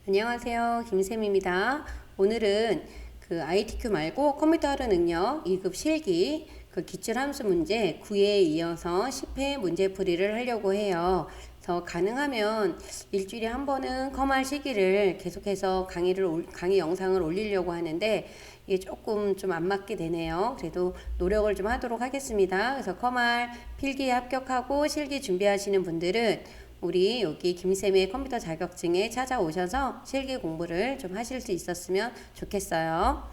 안녕하세요. 김쌤입니다. 오늘은 그 ITQ 말고 컴퓨터 하루 능력 2급 실기 그 기출함수 문제 9회에 이어서 10회 문제풀이를 하려고 해요. 그래서 가능하면 일주일에 한 번은 컴할 시기를 계속해서 강의 영상을 올리려고 하는데 이게 조금 좀 안 맞게 되네요. 그래도 노력을 좀 하도록 하겠습니다. 그래서 컴할 필기에 합격하고 실기 준비하시는 분들은 우리 여기 김쌤의 컴퓨터 자격증에 찾아오셔서 실기 공부를 좀 하실 수 있었으면 좋겠어요.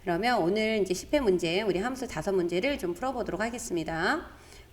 그러면 오늘 이제 10회 문제, 우리 함수 5문제를 좀 풀어보도록 하겠습니다.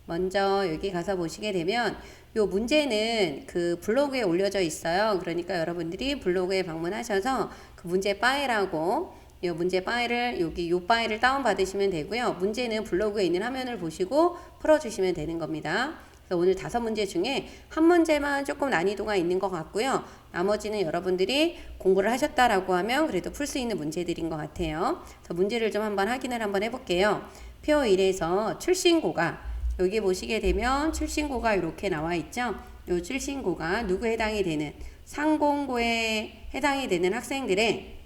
먼저 여기 가서 보시게 되면 요 문제는 그 블로그에 올려져 있어요. 그러니까 여러분들이 블로그에 방문하셔서 그 문제 파일하고 이 문제 파일을 여기 요 파일을 다운 받으시면 되고요. 문제는 블로그에 있는 화면을 보시고 풀어주시면 되는 겁니다. 오늘 5문제 중에 한 문제만 조금 난이도가 있는 것 같고요. 나머지는 여러분들이 공부를 하셨다라고 하면 그래도 풀 수 있는 문제들인 것 같아요. 그래서 문제를 좀 한번 확인을 한번 해볼게요. 표 1에서 출신고가 여기 보시게 되면 출신고가 이렇게 나와 있죠. 이 출신고가 누구에 해당이 되는 상공고에 해당이 되는 학생들의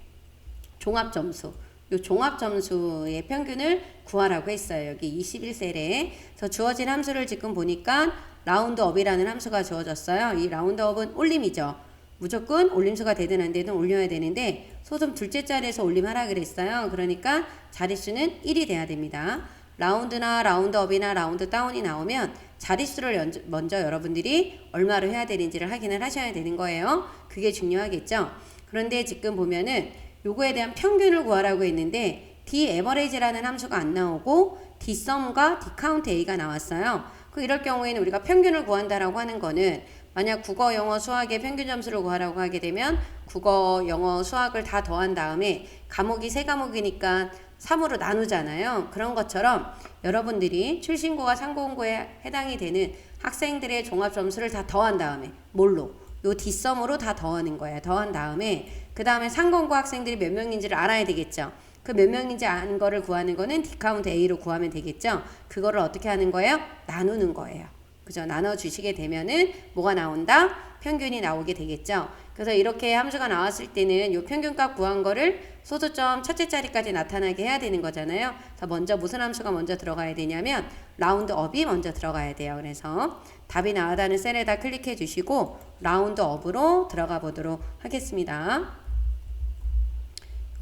종합점수 요 종합점수의 평균을 구하라고 했어요. 여기 21셀에. 그래서 주어진 함수를 지금 보니까 라운드업이라는 함수가 주어졌어요. 이 라운드업은 올림이죠. 무조건 올림수가 되든 안 되든 올려야 되는데 소점 둘째 자리에서 올림하라 그랬어요. 그러니까 자릿수는 1이 돼야 됩니다. 라운드나 라운드업이나 라운드다운이 나오면 자릿수를 먼저 여러분들이 얼마로 해야 되는지를 확인을 하셔야 되는 거예요. 그게 중요하겠죠. 그런데 지금 보면은 요거에 대한 평균을 구하라고 했는데 D-average라는 함수가 안 나오고 Dsum과 Dcount A가 나왔어요. 그 이럴 경우에는 우리가 평균을 구한다라고 하는 거는 만약 국어, 영어, 수학의 평균 점수를 구하라고 하게 되면 국어, 영어, 수학을 다 더한 다음에 과목이 3과목이니까 3으로 나누잖아요. 그런 것처럼 여러분들이 출신고와 상공고에 해당이 되는 학생들의 종합 점수를 다 더한 다음에 뭘로? 요 뒷섬으로 다 더하는 거예요. 더한 다음에 그 다음에 상공고 학생들이 몇 명인지를 알아야 되겠죠. 그 몇 명인지 아는 거를 구하는 거는 디카운트 A로 구하면 되겠죠. 그거를 어떻게 하는 거예요? 나누는 거예요. 그죠? 나눠주시게 되면은 뭐가 나온다? 평균이 나오게 되겠죠. 그래서 이렇게 함수가 나왔을 때는 요 평균값 구한 거를 소수점 첫째 자리까지 나타나게 해야 되는 거잖아요. 그래서 먼저 무슨 함수가 먼저 들어가야 되냐면 라운드업이 먼저 들어가야 돼요. 그래서 답이 나왔다는 셀에다 클릭해 주시고 라운드업으로 들어가 보도록 하겠습니다.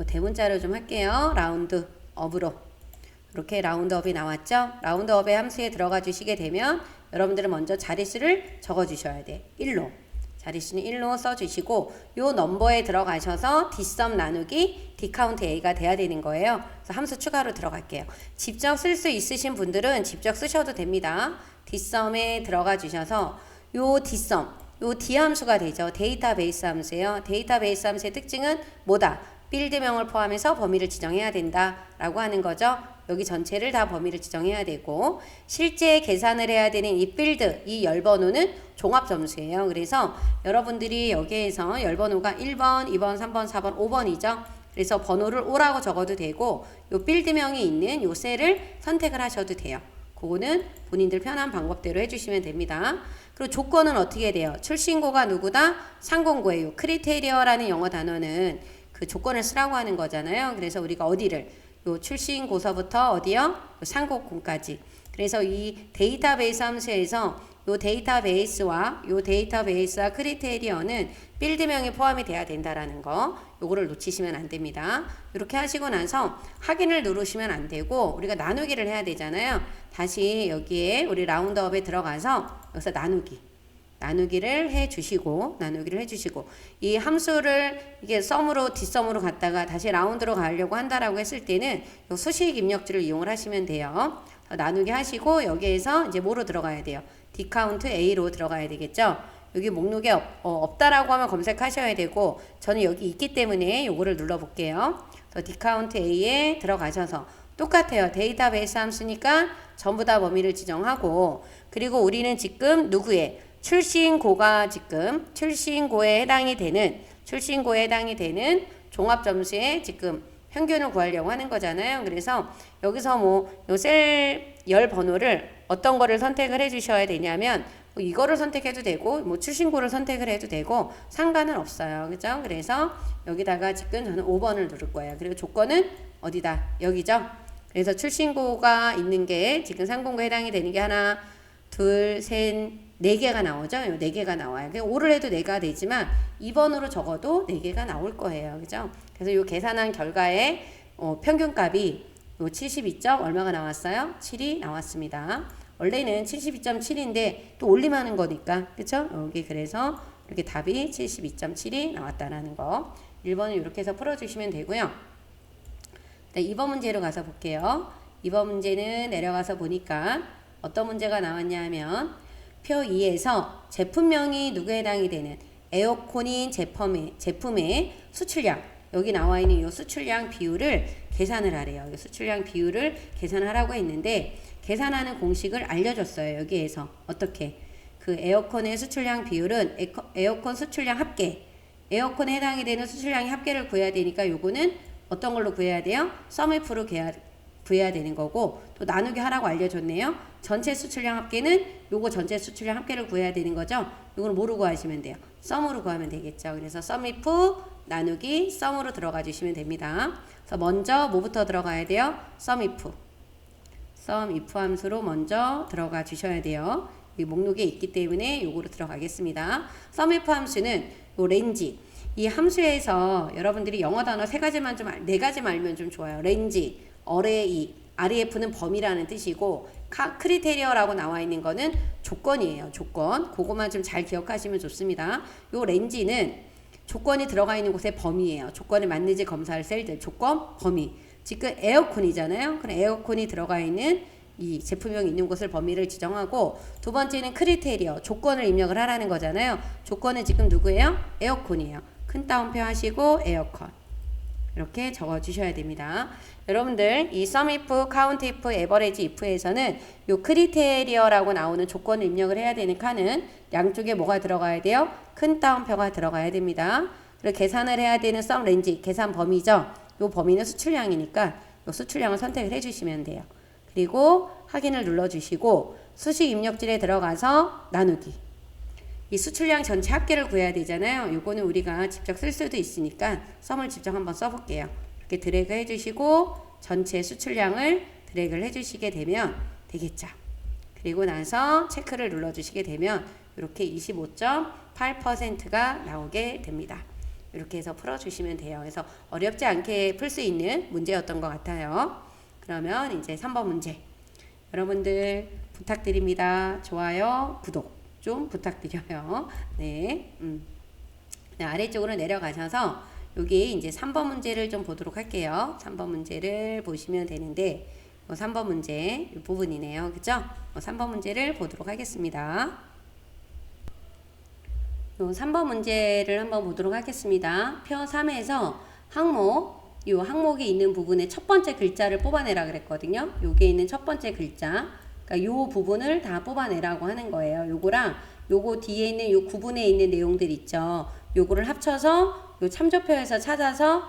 대문자로 좀 할게요. 라운드업으로. 이렇게 라운드업이 나왔죠? 라운드업의 함수에 들어가 주시게 되면 여러분들은 먼저 자릿수를 적어 주셔야 돼. 1로. 자릿수는 1로 써주시고 요 넘버에 들어가셔서 Dsum 나누기 Dcount A가 돼야 되는 거예요. 그래서 함수 추가로 들어갈게요. 직접 쓸 수 있으신 분들은 직접 쓰셔도 됩니다. Dsum에 들어가 주셔서 요 Dsum, 요 D 함수가 되죠. 데이터베이스 함수예요. 데이터베이스 함수의 특징은 뭐다? 필드명을 포함해서 범위를 지정해야 된다라고 하는 거죠. 여기 전체를 다 범위를 지정해야 되고 실제 계산을 해야 되는 이 필드, 이 열번호는 종합점수예요. 그래서 여러분들이 여기에서 열번호가 1번, 2번, 3번, 4번, 5번이죠. 그래서 번호를 O라고 적어도 되고 요 필드명이 있는 요 셀을 선택을 하셔도 돼요. 그거는 본인들 편한 방법대로 해주시면 됩니다. 그리고 조건은 어떻게 돼요? 출신고가 누구다? 상공고예요. 크리테리어라는 영어 단어는 그 조건을 쓰라고 하는 거잖아요. 그래서 우리가 어디를 요 출신고서부터 어디요? 요 상공고까지. 그래서 이 데이터베이스 함수에서 요 데이터베이스와 크리테리어는 필드명이 포함이 돼야 된다라는 거. 요거를 놓치시면 안 됩니다. 이렇게 하시고 나서 확인을 누르시면 안 되고 우리가 나누기를 해야 되잖아요. 다시 여기에 우리 라운드업에 들어가서 여기서 나누기를 해주시고 이 함수를 이게 썸으로 뒷썸으로 갔다가 다시 라운드로 가려고 한다라고 했을 때는 요 수식 입력줄을 이용을 하시면 돼요. 나누기 하시고 여기에서 이제 뭐로 들어가야 돼요? Dcount A로 들어가야 되겠죠. 여기 목록에 없다라고 하면 검색하셔야 되고 저는 여기 있기 때문에 요거를 눌러볼게요. Dcount A에 들어가셔서 똑같아요. 데이터베이스 함수니까 전부 다 범위를 지정하고 그리고 우리는 지금 누구의 출신고가 지금 출신고에 해당이 되는 종합점수에 지금 평균을 구하려고 하는 거잖아요. 그래서 여기서 뭐 요 셀 열 번호를 어떤 거를 선택을 해 주셔야 되냐면 뭐 이거를 선택해도 되고 뭐 출신고를 선택을 해도 되고 상관은 없어요. 그죠? 그래서 여기다가 지금 저는 5번을 누를 거예요. 그리고 조건은 어디다? 여기죠? 그래서 출신고가 있는 게 지금 상공고에 해당이 되는 게 하나, 둘, 셋, 네 개가 나오죠? 네 개가 나와요. 5를 해도 4가 되지만 2번으로 적어도 4개가 나올 거예요. 그죠? 그래서 이 계산한 결과에 평균값이 요 72점 얼마가 나왔어요? 7이 나왔습니다. 원래는 72.7인데 또 올림하는 거니까 그쵸? 여기 그래서 이렇게 답이 72.7이 나왔다라는 거. 1번은 이렇게 해서 풀어주시면 되고요. 네, 2번 문제로 가서 볼게요. 2번 문제는 내려가서 보니까 어떤 문제가 나왔냐 하면 표 2에서 제품명이 누구에 해당이 되는 에어컨인 제품의 수출량, 여기 나와 있는 이 수출량 비율을 계산을 하래요. 이 수출량 비율을 계산하라고 했는데 계산하는 공식을 알려줬어요. 여기에서 어떻게 그 에어컨의 수출량 비율은 에어컨 수출량 합계, 에어컨에 해당이 되는 수출량의 합계를 구해야 되니까 요거는 어떤 걸로 구해야 돼요? 썸F로 구해야 되는 거고, 또 나누기 하라고 알려줬네요. 전체 수출량 합계는 요거 전체 수출량 합계를 구해야 되는 거죠. 요거는 뭐로 구하시면 돼요? 썸으로 구하면 되겠죠. 그래서 썸IF 나누기 썸으로 들어가 주시면 됩니다. 그래서 먼저 뭐부터 들어가야 돼요? 썸IF 함수로 먼저 들어가 주셔야 돼요. 이 목록에 있기 때문에 요거로 들어가겠습니다. 썸IF 함수는 요 렌지, 이 함수에서 여러분들이 영어 단어 네 가지만 알면 좀 좋아요. 렌지, 어레이, REF는 범위라는 뜻이고 크리테리어라고 나와 있는 거는 조건이에요. 조건. 그거만 좀 잘 기억하시면 좋습니다. 요 렌지는 조건이 들어가 있는 곳의 범위예요. 조건에 맞는지 검사할 셀들. 조건, 범위. 지금 에어컨이잖아요. 그럼 에어컨이 들어가 있는 이 제품명이 있는 곳을 범위를 지정하고, 두 번째는 크리테리어, 조건을 입력을 하라는 거잖아요. 조건은 지금 누구예요? 에어컨이에요. 큰 따옴표 하시고 에어컨 이렇게 적어 주셔야 됩니다. 여러분들 이 썸IF, 카운트IF, 에버리지IF에서는 요 크리테리어라고 나오는 조건을 입력을 해야 되는 칸은 양쪽에 뭐가 들어가야 돼요? 큰 따옴표가 들어가야 됩니다. 그리고 계산을 해야 되는 썸렌지, 계산 범위죠. 요 범위는 수출량이니까 요 수출량을 선택을 해주시면 돼요. 그리고 확인을 눌러주시고 수식 입력줄에 들어가서 나누기, 이 수출량 전체 합계를 구해야 되잖아요. 요거는 우리가 직접 쓸 수도 있으니까 썸을 직접 한번 써볼게요. 이렇게 드래그 해주시고 전체 수출량을 드래그를 해주시게 되면 되겠죠. 그리고 나서 체크를 눌러주시게 되면 이렇게 25.8%가 나오게 됩니다. 이렇게 해서 풀어주시면 돼요. 그래서 어렵지 않게 풀 수 있는 문제였던 것 같아요. 그러면 이제 3번 문제. 여러분들 부탁드립니다. 좋아요, 구독 좀 부탁드려요. 네. 네, 아래쪽으로 내려가셔서 여기 이제 3번 문제를 좀 보도록 할게요. 3번 문제를 보시면 되는데 3번 문제 이 부분이네요. 그죠? 3번 문제를 보도록 하겠습니다. 3번 문제를 한번 보도록 하겠습니다. 표 3에서 이 항목이 있는 부분의 첫 번째 글자를 뽑아내라 그랬거든요. 여기에 있는 첫 번째 글자, 그러니까 요 부분을 다 뽑아내라고 하는 거예요. 요거랑 요거 뒤에 있는 요 구분에 있는 내용들 있죠. 요거를 합쳐서 요 참조표에서 찾아서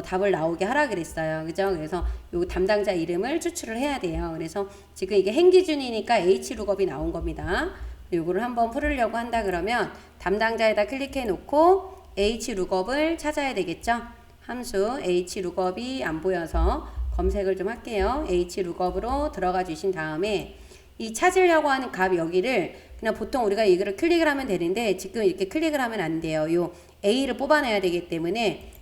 답을 나오게 하라 그랬어요. 그죠? 그래서 요 담당자 이름을 추출을 해야 돼요. 그래서 지금 이게 행기준이니까 H룩업이 나온 겁니다. 요거를 한번 풀으려고 한다 그러면 담당자에다 클릭해 놓고 H룩업을 찾아야 되겠죠? 함수 H룩업이 안 보여서 검색을 좀 할게요. H룩업으로 들어가 주신 다음에 이 찾으려고 하는 값 여기를 그냥 보통 우리가 이거를 클릭을 하면 되는데 지금 이렇게 클릭을 하면 안 돼요. 요 A를 뽑아내야 되기 때문에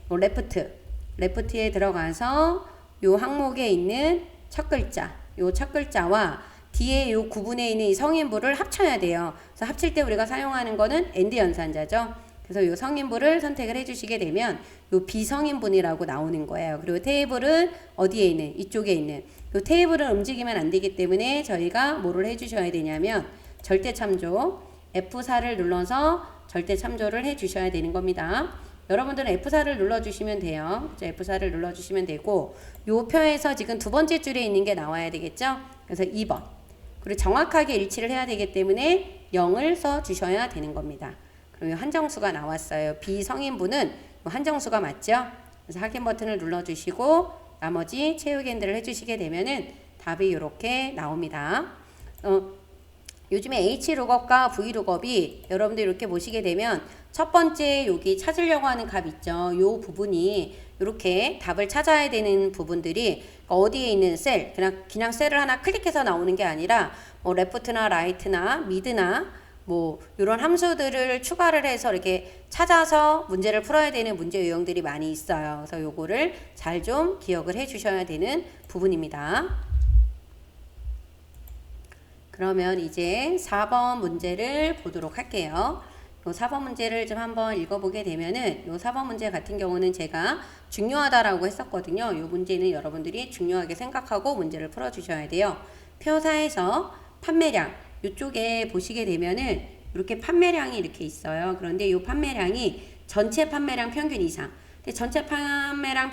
레프트에 들어가서 요 항목에 있는 첫 글자, 요 첫 글자와 뒤에 요 구분에 있는 이 성인부를 합쳐야 돼요. 그래서 합칠 때 우리가 사용하는 거는 AND 연산자죠. 그래서 요 성인부를 선택을 해주시게 되면 요 비성인분이라고 나오는 거예요. 그리고 테이블은 어디에 있는? 이쪽에 있는. 요 테이블은 움직이면 안 되기 때문에 저희가 뭐를 해주셔야 되냐면 절대 참조 F4를 눌러서 절대 참조를 해주셔야 되는 겁니다. 여러분들은 F4를 눌러주시면 돼요. F4를 눌러주시면 되고 요 표에서 지금 두 번째 줄에 있는 게 나와야 되겠죠. 그래서 2번. 그리고 정확하게 일치를 해야 되기 때문에 0을 써주셔야 되는 겁니다. 그리고 한정수가 나왔어요. 비성인분은 한정수가 맞죠? 그래서 확인 버튼을 눌러주시고 나머지 채우기 핸들을 해주시게 되면은 답이 이렇게 나옵니다. 요즘에 H룩업과 V룩업이 여러분들 이렇게 보시게 되면 첫 번째 여기 찾으려고 하는 값 있죠. 요 부분이 이렇게 답을 찾아야 되는 부분들이 어디에 있는 셀, 그냥 셀을 하나 클릭해서 나오는 게 아니라 뭐 레프트나 라이트나 미드나 뭐 이런 함수들을 추가를 해서 이렇게 찾아서 문제를 풀어야 되는 문제 유형들이 많이 있어요. 그래서 요거를 잘 좀 기억을 해 주셔야 되는 부분입니다. 그러면 이제 4번 문제를 보도록 할게요. 요 4번 문제를 좀 한번 읽어보게 되면은 요 4번 문제 같은 경우는 제가 중요하다라고 했었거든요. 요 문제는 여러분들이 중요하게 생각하고 문제를 풀어주셔야 돼요. 표사에서 판매량 이쪽에 보시게 되면은 이렇게 판매량이 이렇게 있어요. 그런데 이 판매량이 전체 판매량 평균 이상. 근데 전체 판매량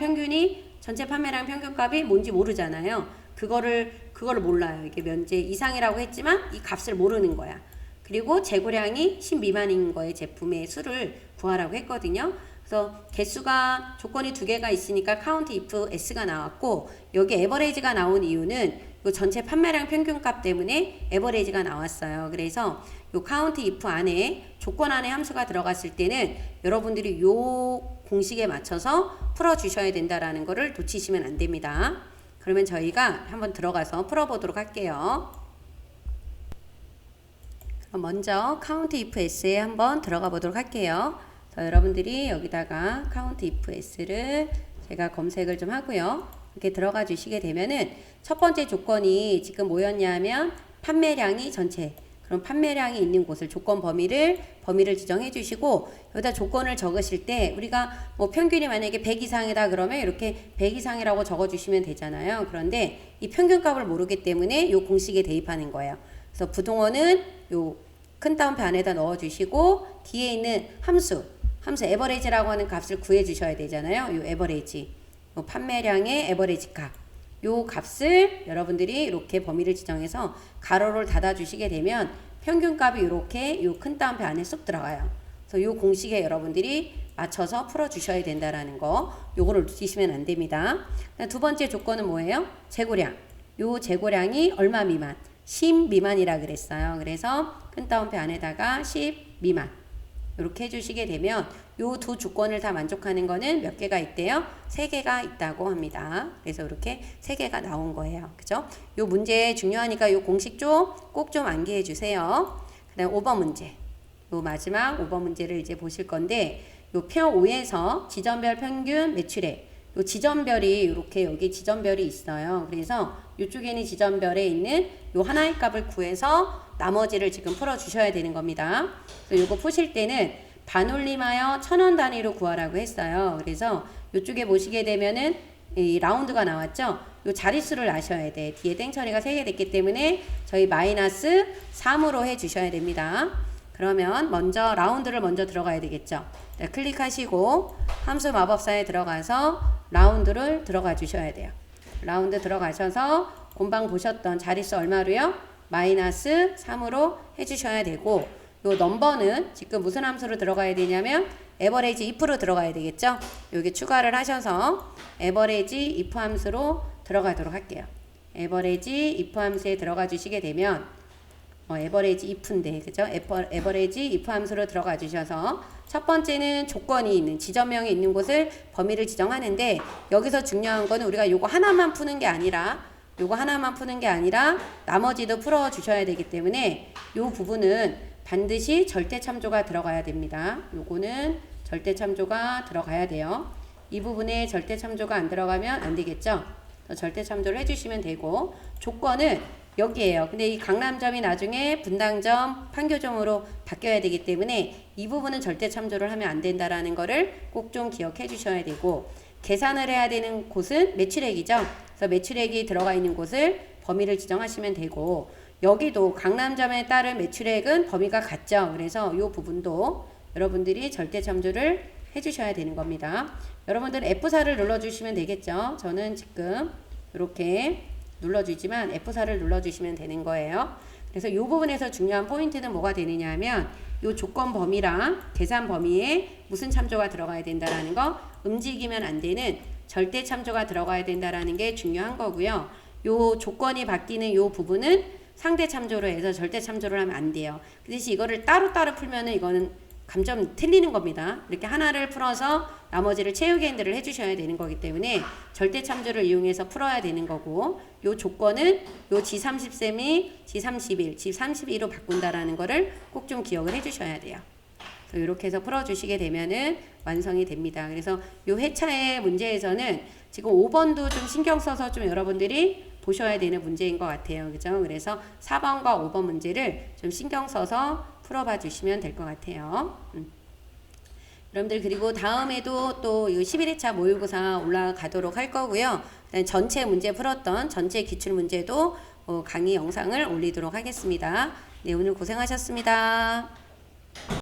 평균값이 뭔지 모르잖아요. 그거를 몰라요. 이게 면제 이상이라고 했지만 이 값을 모르는 거야. 그리고 재고량이 10 미만인 거의 제품의 수를 구하라고 했거든요. 그래서 개수가 조건이 두 개가 있으니까 count if s가 나왔고 여기 에버레이지가 나온 이유는 이 전체 판매량 평균값 때문에 에버레이지가 나왔어요. 그래서 이 count if 안에 조건 안에 함수가 들어갔을 때는 여러분들이 이 공식에 맞춰서 풀어주셔야 된다라는 거를 놓치시면 안 됩니다. 그러면 저희가 한번 들어가서 풀어보도록 할게요. 그럼 먼저 count if s에 한번 들어가 보도록 할게요. 여러분들이 여기다가 count if s를 제가 검색을 좀 하고요. 이렇게 들어가 주시게 되면은 첫 번째 조건이 지금 뭐였냐면 판매량이 전체. 그럼 판매량이 있는 곳을 조건 범위를 지정해 주시고 여기다 조건을 적으실 때 우리가 뭐 평균이 만약에 100 이상이다 그러면 이렇게 100 이상이라고 적어 주시면 되잖아요. 그런데 이 평균값을 모르기 때문에 이 공식에 대입하는 거예요. 그래서 부동어는 요 큰 따옴표 안에다 넣어 주시고 뒤에 있는 함수 에버레이지라고 하는 값을 구해 주셔야 되잖아요. 요 에버레이지. 요 판매량의 에버레이지 값. 요 값을 여러분들이 이렇게 범위를 지정해서 가로를 닫아 주시게 되면 평균값이 이렇게 요 큰 따옴표 안에 쏙 들어가요. 그래서 요 공식에 여러분들이 맞춰서 풀어 주셔야 된다라는 거. 요거를 놓치시면 안 됩니다. 두 번째 조건은 뭐예요? 재고량. 요 재고량이 얼마 미만? 10 미만이라 그랬어요. 그래서 큰 따옴표 안에다가 10 미만. 이렇게 해주시게 되면 요 두 조건을 다 만족하는 거는 몇 개가 있대요? 3개가 있다고 합니다. 그래서 이렇게 3개가 나온 거예요. 그죠? 요 문제 중요하니까 요 공식 꼭 좀 암기해 주세요. 그 다음 5번 문제. 요 마지막 5번 문제를 이제 보실 건데 요 표 5에서 지점별 평균 매출액. 요 지점별이 이렇게 여기 지점별이 있어요. 그래서 이쪽에는 지점별에 있는 요 하나의 값을 구해서 나머지를 지금 풀어 주셔야 되는 겁니다. 그래서 요거 푸실 때는 반올림하여 1000원 단위로 구하라고 했어요. 그래서 이쪽에 보시게 되면은 이 라운드가 나왔죠. 요 자릿수를 아셔야 돼. 뒤에 땡 처리가 3개 됐기 때문에 저희 마이너스 3으로 해 주셔야 됩니다. 그러면 먼저 라운드를 먼저 들어가야 되겠죠. 네, 클릭하시고 함수 마법사에 들어가서 라운드를 들어가 주셔야 돼요. 라운드 들어가셔서 본방 보셨던 자릿수 얼마로요? 마이너스 3으로 해주셔야 되고 요 넘버는 지금 무슨 함수로 들어가야 되냐면 에버레이지 if로 들어가야 되겠죠? 여기 추가를 하셔서 에버레이지 if 함수로 들어가도록 할게요. 에버레이지 if 함수에 들어가 주시게 되면 에버레이지 if인데 그죠? 에버레이지 if 함수로 들어가 주셔서 첫 번째는 조건이 있는 지점명이 있는 곳을 범위를 지정하는데 여기서 중요한 거는 우리가 요거 하나만 푸는 게 아니라 나머지도 풀어 주셔야 되기 때문에 요 부분은 반드시 절대 참조가 들어가야 됩니다. 요거는 절대 참조가 들어가야 돼요. 이 부분에 절대 참조가 안 들어가면 안 되겠죠? 절대 참조를 해주시면 되고 조건은 여기에요. 근데 이 강남점이 나중에 분당점, 판교점으로 바뀌어야 되기 때문에 이 부분은 절대 참조를 하면 안 된다라는 거를 꼭 좀 기억해 주셔야 되고 계산을 해야 되는 곳은 매출액이죠. 그래서 매출액이 들어가 있는 곳을 범위를 지정하시면 되고 여기도 강남점에 따른 매출액은 범위가 같죠. 그래서 이 부분도 여러분들이 절대 참조를 해주셔야 되는 겁니다. 여러분들은 F4를 눌러주시면 되겠죠. 저는 지금 이렇게 눌러주지만 F4를 눌러주시면 되는 거예요. 그래서 이 부분에서 중요한 포인트는 뭐가 되느냐 하면 이 조건 범위랑 계산 범위에 무슨 참조가 들어가야 된다라는 거, 움직이면 안 되는 절대 참조가 들어가야 된다라는 게 중요한 거고요. 요 조건이 바뀌는 요 부분은 상대 참조로 해서 절대 참조를 하면 안 돼요. 그 대신 이거를 따로따로 풀면은 이거는 감점 틀리는 겁니다. 이렇게 하나를 풀어서 나머지를 체육인들을 해주셔야 되는 거기 때문에 절대 참조를 이용해서 풀어야 되는 거고, 요 조건은 요 G30셈이 G31, G32로 바꾼다라는 거를 꼭 좀 기억을 해주셔야 돼요. 이렇게 해서 풀어주시게 되면은 완성이 됩니다. 그래서 요 회차의 문제에서는 지금 5번도 좀 신경 써서 좀 여러분들이 보셔야 되는 문제인 것 같아요. 그죠? 그래서 4번과 5번 문제를 좀 신경 써서 풀어봐 주시면 될 것 같아요. 여러분들 그리고 다음에도 또 11회차 모의고사 올라가도록 할 거고요. 전체 문제 풀었던 전체 기출 문제도 강의 영상을 올리도록 하겠습니다. 네, 오늘 고생하셨습니다.